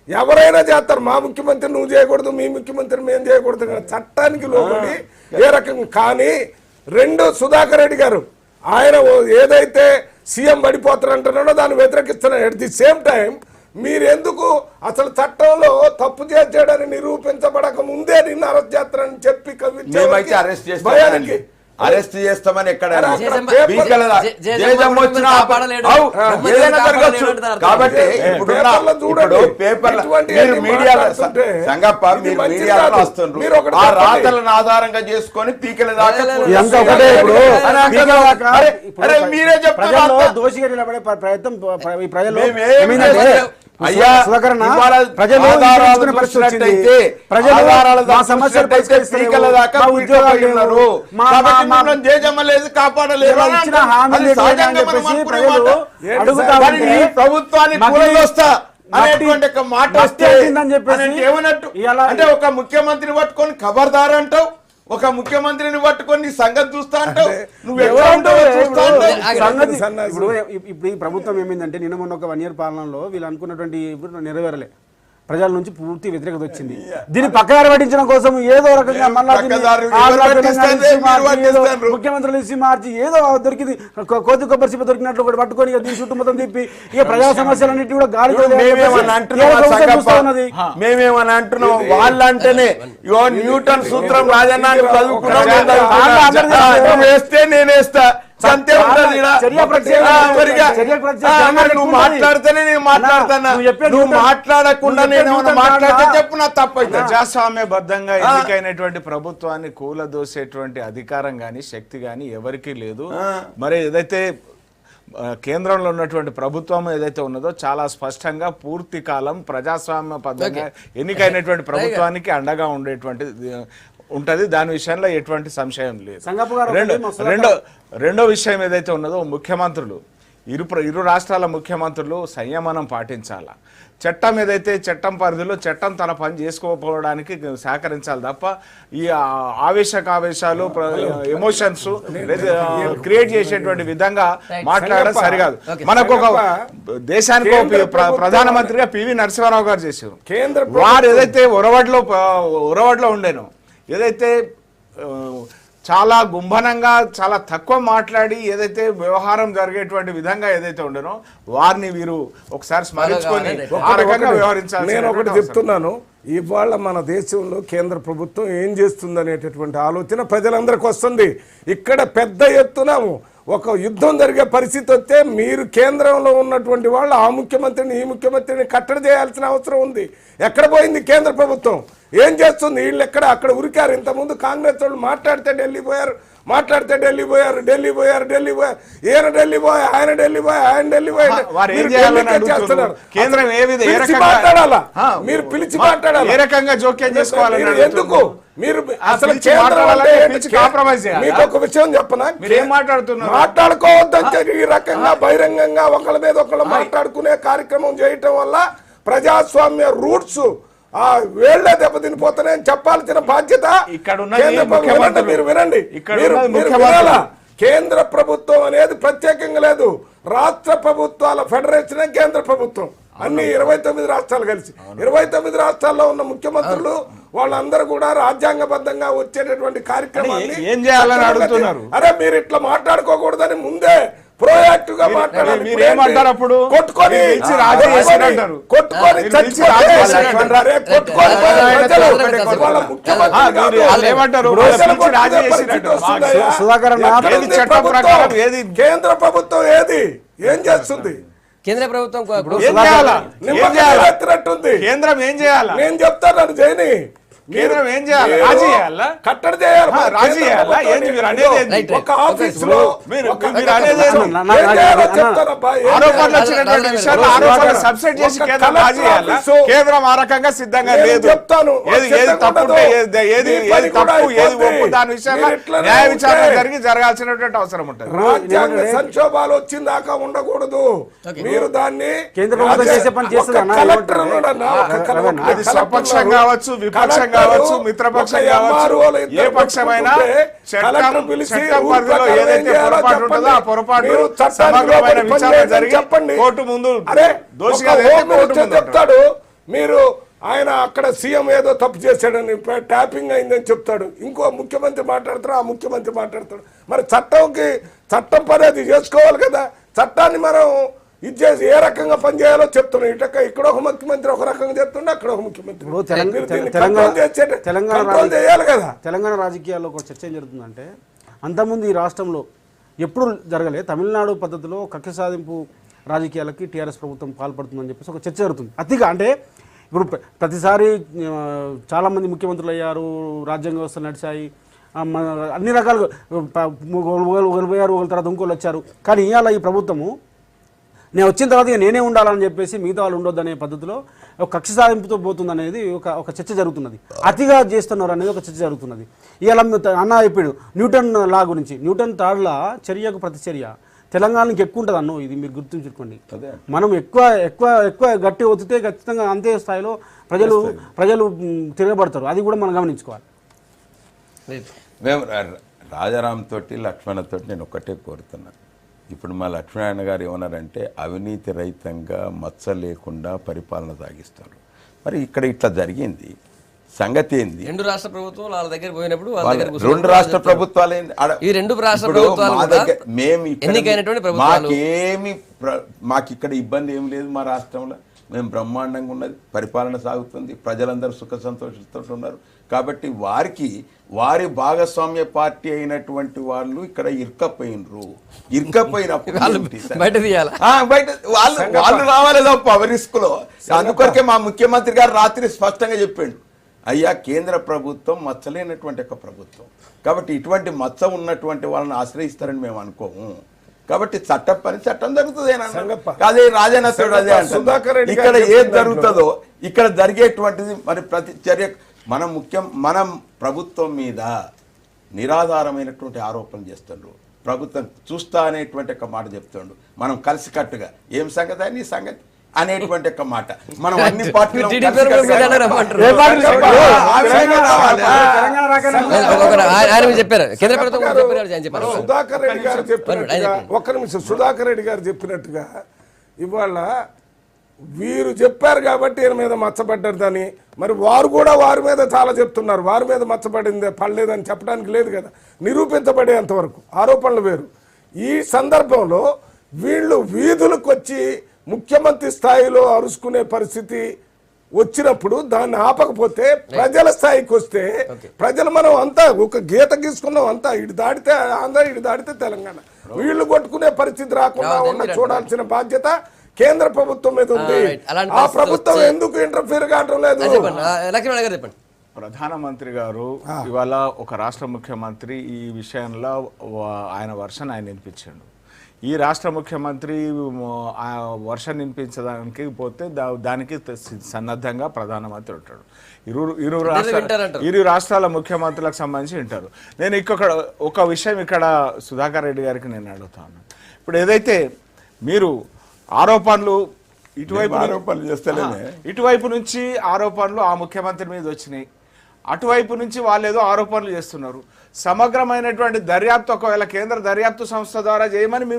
ఎవరైనా చేస్తారు, మా ముఖ్యమంత్రి నువ్వు చేయకూడదు, మీ ముఖ్యమంత్రి మేము చేయకూడదు, చట్టానికి లోబడి ఏ రకంగా. కానీ సుధాకర్ రెడ్డి గారు ఆయన ఏదైతే సీఎం పడిపోతారంటున్నాడో దాన్ని వ్యతిరేకిస్తున్నారు. అట్ ది సేమ్ టైం మీరెందుకు అసలు చట్టంలో తప్పు చేశాడని నిరూపించబడక ముందే నిన్ను అరెస్ట్ చేస్తారని చెప్పి మేమైతే అరెస్ట్ చేస్తామని ఎక్కడ కాబట్టి ఇప్పుడు పేపర్ల మీడియాలో సంగప్ప మీరు మీడియాలో వస్తున్నారు, ఆ రాతలను ఆధారంగా చేసుకొని పీకల దాకా మీరే చెప్తారు. దోషిగా నిలబడే ప్రయత్నం ఈ ప్రజలు ప్రభుత్వాన్ని మాట ఏమన్నట్టు అంటే ఒక ముఖ్యమంత్రిని పట్టుకొని ఖబర్దార్ అంటావు, ఒక ముఖ్యమంత్రిని పట్టుకొని సంగతి చూస్తా అంటావు, నువ్వు ఇప్పుడు ఈ ప్రభుత్వం ఏమైందంటే నిన్న మొన్న ఒక 1 year పాలనలో వీళ్ళు అనుకున్నటువంటి నెరవేరలే, ప్రజల నుంచి పూర్తి వ్యతిరేకత వచ్చింది. దీన్ని పక్కదారి పట్టించడం కోసం ఏదో రకంగా ముఖ్యమంత్రులు ఇచ్చి మార్చి ఏదో దొరికింది, కోతి కొబ్బరి సిప్ప దొరికినట్లు కూడా పట్టుకొని దీని చుట్టూ మొత్తం తిప్పి ఇక ప్రజా సమస్యలన్నిటి కూడా గాలి మేమేమని అంటున్నాం. వాళ్ళంటేనే న్యూటన్ సూత్రం రాజన్న వేస్తే నేనేస్తా నువ్వు మాట్లాడితేనే నేను మాట్లాడతాను, నువ్వు మాట్లాడకుండా నేను మాట్లాడితే చెప్పు నా తప్ప. ప్రజాస్వామ్యబద్ధంగా ఎన్నికైనటువంటి ప్రభుత్వాన్ని కూలదోసేటువంటి అధికారం గాని శక్తి గాని ఎవరికీ లేదు. మరి ఏదైతే కేంద్రంలో ఉన్నటువంటి ప్రభుత్వం ఏదైతే ఉన్నదో చాలా స్పష్టంగా పూర్తి కాలం ప్రజాస్వామ్యబద్ధంగా ఎన్నికైనటువంటి ప్రభుత్వానికి అండగా ఉండేటువంటి ఉంటది. దాని విషయంలో ఎటువంటి సంశయం లేదు. రెండో విషయం ఏదైతే ఉన్నదో ముఖ్యమంత్రులు ఇరు రాష్ట్రాల ముఖ్యమంత్రులు సంయమనం పాటించాలా. చట్టం ఏదైతే చట్టం పరిధిలో చట్టం తన పని చేసుకోకపోవడానికి సహకరించాలి తప్ప ఈ ఆవేశాలు ఎమోషన్స్ క్రియేట్ చేసేటువంటి విధంగా మాట్లాడడం సరికాదు. మనకు ఒక దేశానికి ప్రధానమంత్రిగా పివి నరసింహారావు గారు చేశారు. వారు ఏదైతే ఒరవడిలో ఉండేనో, ఏదైతే చాలా గుంభనంగా చాలా తక్కువ మాట్లాడి ఏదైతే వ్యవహారం జరిగేటువంటి విధంగా ఏదైతే ఉండనో వారిని వీరు ఒకసారి స్మరించుకొని ఆ రకంగా వ్యవహరించాలి. నేను ఒకటి చెప్తున్నాను, ఇవాళ మన దేశంలో కేంద్ర ప్రభుత్వం ఏం చేస్తుంది అనేటటువంటి ఆలోచన ప్రజలందరికీ వస్తుంది. ఇక్కడ పెద్ద ఎత్తున ఒక యుద్ధం జరిగే పరిస్థితి వస్తే మీరు కేంద్రంలో ఉన్నటువంటి వాళ్ళు ఆ ముఖ్యమంత్రిని ఈ ముఖ్యమంత్రిని కట్టడి చేయాల్సిన అవసరం ఉంది. ఎక్కడ పోయింది కేంద్ర ప్రభుత్వం? ఏం చేస్తుంది? వీళ్ళు అక్కడ ఉరికారు. ఇంతకుముందు కాంగ్రెస్ వాళ్ళు మాట్లాడితే ఢిల్లీ పోయారు, ఈయన ఢిల్లీ పోయి ఆయన ఢిల్లీ చేస్తున్నారు. కేంద్రం మాట్లాడాలా, మీరు పిలిచి మాట్లాడాలి. ఏ రకంగా జోక్యం చేసుకోవాలి? ఎందుకు మీరు అసలు మీకు ఒక విషయం చెప్పనా, మీరేం మాట్లాడుతున్నారు? మాట్లాడుకోవద్దంటే ఈ రకంగా బహిరంగంగా ఒకళ్ళ మీద ఒకళ్ళు మాట్లాడుకునే కార్యక్రమం చేయటం వల్ల ప్రజాస్వామ్య రూట్స్ వేళ్లే దెబ్బతినిపోతానని చెప్పాల్సిన బాధ్యత మీరు వినండి. కేంద్ర ప్రభుత్వం అనేది ప్రత్యేకంగా లేదు, రాష్ట్ర ప్రభుత్వాల ఫెడరేషన్ కేంద్ర ప్రభుత్వం. అన్ని 29 రాష్ట్రాలు కలిసి 29 రాష్ట్రాల్లో ఉన్న ముఖ్యమంత్రులు వాళ్ళందరూ కూడా రాజ్యాంగబద్ధంగా వచ్చేటటువంటి కార్యక్రమాన్ని ఏం చేయాలని అడుగుతున్నారు. అరే మీరు ఇట్లా మాట్లాడుకోకూడదని ముందే ప్రోయాక్టివ్ గా మాట్లాడాలి. మీరేమంటారు? అప్పుడు కొట్టుకొని కేంద్ర ప్రభుత్వం ఏం చేస్తుంది? కేంద్ర ప్రభుత్వం కేంద్రం ఏం చేయాలి? నేను చెప్తాను జైని. కేంద్రం ఏం చేయాలి? రాజీ చేయాలా? కట్టడి చేయాలి. రాజీ చేయాలా? ఏంటి మీరు అనేది ఏంటి? రైట్, ఒక ఆఫీసులో మీరు ఒక- మీరు అనేది ఏంటి? ఏం చేయాలో చెప్తానబ్బా, ఏం ఆరోపణలు చేయాలో వచ్చినటువంటి చెప్తాను. విషయాలు ఆరోపణలు సబ్సెట్ చేసి ఒక కేంద్రం రాజీ చేయాలా? ఆఫీసు కేంద్రం ఆ రకంగా సిద్ధంగా నేను లేదు. చెప్తాను. ఏది సిద్ధంగా తప్పుంటే ఉండదు. ఏది మీ పని కూడా తప్పు ఏది అయిపోద్ది. ఒప్పు దాని విషయంలో మీరు ఇట్లనే న్యాయ విచారణ ఉంటే జరిగి జరగాల్సినటువంటి అవసరం ఉంటుంది. రాజ్యాంగ సంక్షోభాలు వచ్చిందాకా ఉండకూడదు. మీరు దాన్ని కేంద్ర ప్రభుత్వం చేసే పని చేస్తుంది అన్న. కలెక్టర్ ఉన్నాడన్నా, ఒక కలెక్టర్ అది స్వపక్షం కావచ్చు, విపక్షం కావచ్చు, మిత్రపక్షం కావచ్చు, ఏ పక్షమైనా చట్టం పరిధిలో ఏదైతే పొరపాటు ఉంటుందో ఆ పొరపాటు సమగ్రమైన విచారణ జరిగి కోర్టు ముందు దోషిగా చెప్తాడు. మీరు ఆయన అక్కడ సీఎం ఏదో తప్పు చేశాడని ట్యాపింగ్ అయిందని చెప్తాడు. ఇంకో ముఖ్యమంత్రి మాట్లాడతాడు, ఆ ముఖ్యమంత్రి మాట్లాడతాడు. మరి చట్టం పని అది చేసుకోవాలి కదా. చట్టాన్ని మనం ఇది చేసి ఏ రకంగా పనిచేయాలో చెప్తున్నాం. ఇక్కడ ఒక ముఖ్యమంత్రి ఒక రకంగా చెప్తుండే, అక్కడ ఒక ముఖ్యమంత్రి ఇప్పుడు కంట్రోల్ చేయాలి కదా. తెలంగాణ రాజకీయాల్లో ఒక చర్చ ఏం జరుగుతుందంటే, అంతకుముందు ఈ రాష్ట్రంలో ఎప్పుడు జరగలే తమిళనాడు పద్ధతిలో కక్ష సాధింపు రాజకీయాలకి టీఆర్ఎస్ ప్రభుత్వం పాల్పడుతుందని చెప్పేసి ఒక చర్చ జరుగుతుంది. అతిగా అంటే ఇప్పుడు ప్రతిసారి చాలామంది ముఖ్యమంత్రులు అయ్యారు, రాజ్యాంగ వ్యవస్థలు నడిచాయి, అన్ని రకాలుగా ఒకరు పోయారు, ఒకరి తర్వాత ఇంకోళ్ళు వచ్చారు. కానీ ఇవాళ ఈ ప్రభుత్వము నేను వచ్చిన తర్వాత ఇక నేనే ఉండాలని చెప్పేసి మిగతా వాళ్ళు ఉండొద్దనే పద్ధతిలో ఒక కక్ష సాధింపుతో పోతుంది అనేది ఒక చర్చ జరుగుతున్నది. అతిగా చేస్తున్నారు అనేది ఒక చర్చ జరుగుతున్నది. ఇవాళ అన్న చెప్పాడు న్యూటన్ లా గురించి. న్యూటన్ థర్డ్ లా చర్యకు ప్రతిచర్య తెలంగాణకి ఎక్కువ ఉంటుంది అన్నో. ఇది మీరు గుర్తుంచుకోండి. మనం ఎక్కువ గట్టి ఒత్తితే ఖచ్చితంగా అంతే స్థాయిలో ప్రజలు తిరగబడతారు. అది కూడా మనం గమనించుకోవాలి. మేము రాజారాం తోటి లక్ష్మణ తోటి నేను ఒక్కటే కోరుతున్నాను. ఇప్పుడు మా లక్ష్మీనారాయణ గారు ఏమన్నారంటే అవినీతి రహితంగా మచ్చ లేకుండా పరిపాలన సాగిస్తారు. మరి ఇక్కడ ఇట్లా జరిగింది, సంగతి ఏంది? రెండు రాష్ట్ర ప్రభుత్వాలు వాళ్ళ దగ్గర పోయినప్పుడు వాళ్ళ దగ్గర రెండు రాష్ట్ర ప్రభుత్వాలు ఈ రెండు రాష్ట్ర ప్రభుత్వాలు ఎన్నికైనటువంటి ప్రభుత్వాలు మాకు ఇక్కడ ఇబ్బంది ఏం లేదు. మా రాష్ట్రంలో మేము బ్రహ్మాండంగా ఉన్నది, పరిపాలన సాగుతుంది, ప్రజలందరూ సుఖ సంతోషంతో ఉన్నారు. కాబట్టి వారి భాగస్వామ్య పార్టీ అయినటువంటి వాళ్ళు ఇక్కడ ఇరుకపోయినరు. ఇరుకపోయినప్పుడు బయట తీయాలి, బయట వాళ్ళు రావాలి తప్ప రిస్క్ లో. అందుకొరకే మా ముఖ్యమంత్రి గారు రాత్రి స్పష్టంగా చెప్పిండు, అయ్యా కేంద్ర ప్రభుత్వం మచ్చలేనటువంటి ఒక ప్రభుత్వం, కాబట్టి ఇటువంటి మచ్చ ఉన్నటువంటి వాళ్ళని ఆశ్రయిస్తారని మేము అనుకోము. కాబట్టి చట్టం జరుగుతుంది. అదే రాజనత్తుడు అదే అంటారు. ఇక్కడ ఏది జరుగుతుందో ఇక్కడ జరిగేటువంటిది మరి ప్రతి చర్య మనం ప్రభుత్వం మీద నిరాధారమైనటువంటి ఆరోపణలు చేస్తుండ్రు. ప్రభుత్వం చూస్తా అనేటువంటి ఒక మాట చెప్తుండు. మనం కలిసికట్టుగా ఏం సంగతి నీ సంగతి అనేటువంటి ఒక మాట మనం అన్ని పార్టీలు చెప్పారు. కేంద్ర ప్రభుత్వం సుధాకర్ రెడ్డి గారు చెప్పినట్టుగా ఒక్క నిమిషం సుధాకర్ రెడ్డి గారు చెప్పినట్టుగా ఇవాళ వీరు చెప్పారు కాబట్టి ఈయన మీద మచ్చబడ్డదని, మరి వారు కూడా వారి మీద చాలా చెప్తున్నారు. వారి మీద మచ్చబడింది పడలేదని చెప్పడానికి లేదు కదా, నిరూపించబడేంతవరకు ఆరోపణలు వేరు. ఈ సందర్భంలో వీళ్ళు వీధులకు వచ్చి ముఖ్యమంత్రి స్థాయిలో అరుచుకునే పరిస్థితి వచ్చినప్పుడు దాన్ని ఆపకపోతే ప్రజల స్థాయికి వస్తే ప్రజలు మనం అంతా ఒక గీత గీసుకున్నాం, అంతా ఇటు దాడితే ఆంధ్ర ఇటు దాడితే తెలంగాణ, వీళ్ళు కొట్టుకునే పరిస్థితి రాకుండా చూడాల్సిన బాధ్యత కేంద్ర ప్రభుత్వం మీద ఉంది. ఆ ప్రభుత్వం ఎందుకు ఇంటర్ఫీర్ కావడం లేదు? చెప్పండి. ప్రధానమంత్రి గారు ఇవాళ ఒక రాష్ట్ర ముఖ్యమంత్రి ఈ విషయంలో ఆయన వర్షన్ ఆయన వినిపించాడు. ఈ రాష్ట్ర ముఖ్యమంత్రి వర్షన్ వినిపించడానికి పోతే దానికి సన్నద్ధంగా ప్రధానమంత్రి ఉంటాడు. ఇరు రాష్ట్రాల ముఖ్యమంత్రులకు సంబంధించి వింటారు. నేను ఒక విషయం ఇక్కడ సుధాకర్ రెడ్డి గారికి నేను అడుగుతాను. ఇప్పుడు ఏదైతే మీరు ఆరోపణలు ఇటువైపు నుంచి ఆరోపణలు ఆ ముఖ్యమంత్రి మీద వచ్చినాయి, అటువైపు నుంచి వాళ్ళు ఏదో ఆరోపణలు చేస్తున్నారు. సమగ్రమైనటువంటి దర్యాప్తు ఒకవేళ కేంద్ర దర్యాప్తు సంస్థ ద్వారా చేయమని మీ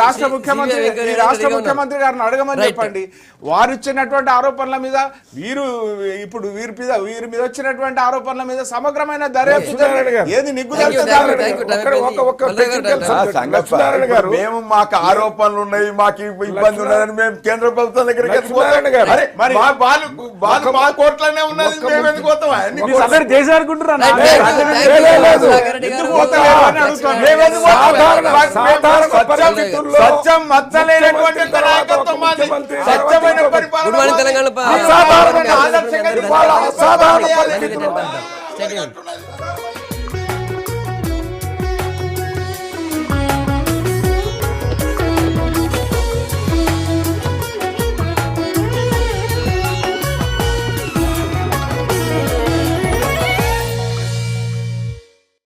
రాష్ట్ర ముఖ్యమంత్రి గారిని అడగమని చెప్పండి. వారు ఇచ్చినటువంటి ఆరోపణల మీద వీరి మీద వచ్చినటువంటి ఆరోపణల మీద సమగ్రమైన దర్యాప్తు ఏది మేము మాకు ఆరోపణలు ఉన్నాయి, మాకు ఇబ్బంది ఉన్నదని మేము కేంద్ర ప్రభుత్వం దగ్గరికి కోర్టులోనే ఉన్నది. స్వచ్ఛం మచ్చలేనటువంటి నాయకత్వం మాది, స్వచ్ఛమైన పరిపాలన గుడ్ మార్నింగ్ తెలంగాణ అసాధారణమైన ఆదర్శంగా వాళ్ళ అసాధారణ పరిస్థితులు. Stay tuned.